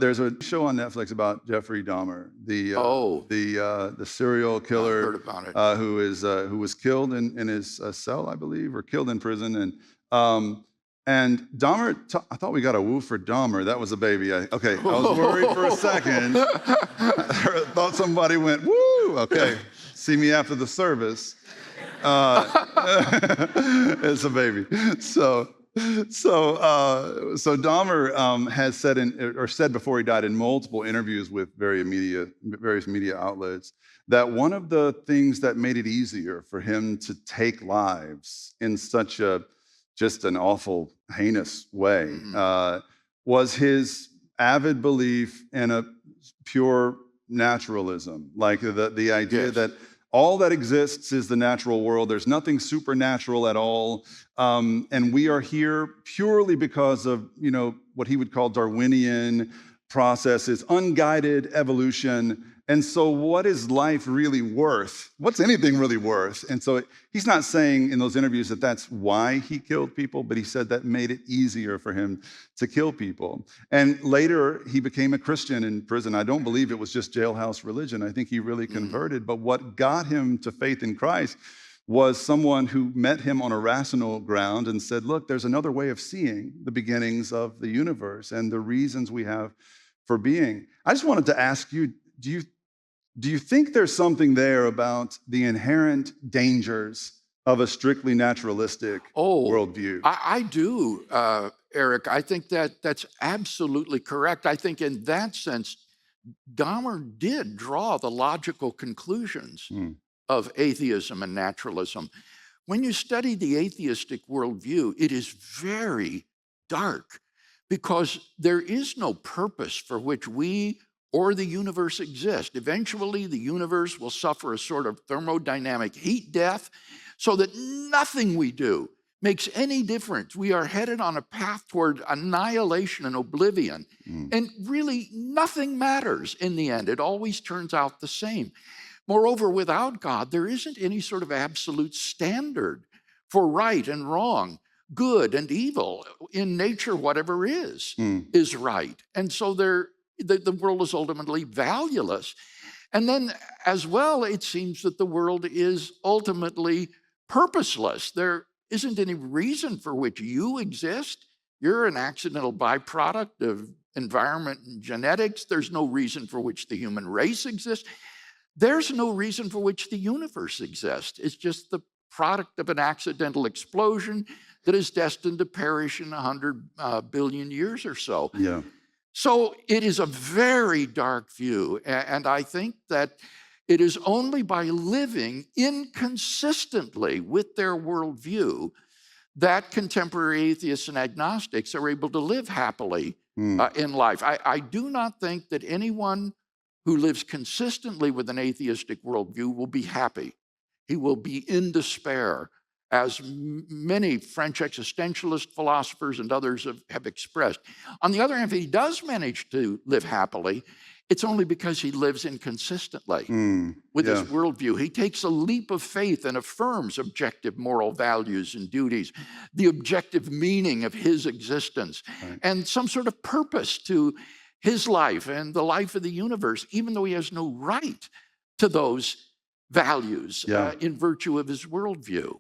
There's a show on Netflix about Jeffrey Dahmer, Oh, the serial I've killer heard about it. who was killed in his cell, I believe, or killed in prison. And Dahmer, I thought we got a woo for Dahmer. That was a baby. Okay, I was worried for a second. I thought somebody went woo. Okay, see me after the service. It's a baby. So Dahmer has said said before he died in multiple interviews with various media outlets that one of the things that made it easier for him to take lives in such just an awful, heinous way was his avid belief in a pure naturalism, like the idea Yes. that all that exists is the natural world. There's nothing supernatural at all. And we are here purely because of, what he would call Darwinian processes, unguided evolution. And so what is life really worth? What's anything really worth? And so he's not saying in those interviews that that's why he killed people, but he said that made it easier for him to kill people. And later he became a Christian in prison. I don't believe it was just jailhouse religion. I think he really converted. But what got him to faith in Christ was someone who met him on a rational ground and said, look, there's another way of seeing the beginnings of the universe and the reasons we have for being. I just wanted to ask you, do you think there's something there about the inherent dangers of a strictly naturalistic worldview? I do, Eric. I think that's absolutely correct. I think in that sense, Dahmer did draw the logical conclusions of atheism and naturalism. When you study the atheistic worldview, it is very dark because there is no purpose for which we or the universe exist. Eventually, the universe will suffer a sort of thermodynamic heat death so that nothing we do makes any difference. We are headed on a path toward annihilation and oblivion. And really, nothing matters in the end. It always turns out the same. Moreover, without God, there isn't any sort of absolute standard for right and wrong, good and evil. In nature, whatever is right. And so the world is ultimately valueless. And then as well, it seems that the world is ultimately purposeless. There isn't any reason for which you exist. You're an accidental byproduct of environment and genetics. There's no reason for which the human race exists. There's no reason for which the universe exists. It's just the product of an accidental explosion that is destined to perish in 100 billion years or so. Yeah. So it is a very dark view, and I think that it is only by living inconsistently with their worldview that contemporary atheists and agnostics are able to live happily in life. I do not think that anyone who lives consistently with an atheistic worldview will be happy. He will be in despair, as many French existentialist philosophers and others have expressed. On the other hand, if he does manage to live happily, it's only because he lives inconsistently with his worldview. He takes a leap of faith and affirms objective moral values and duties, the objective meaning of his existence, and some sort of purpose to his life and the life of the universe, even though he has no right to those values in virtue of his worldview.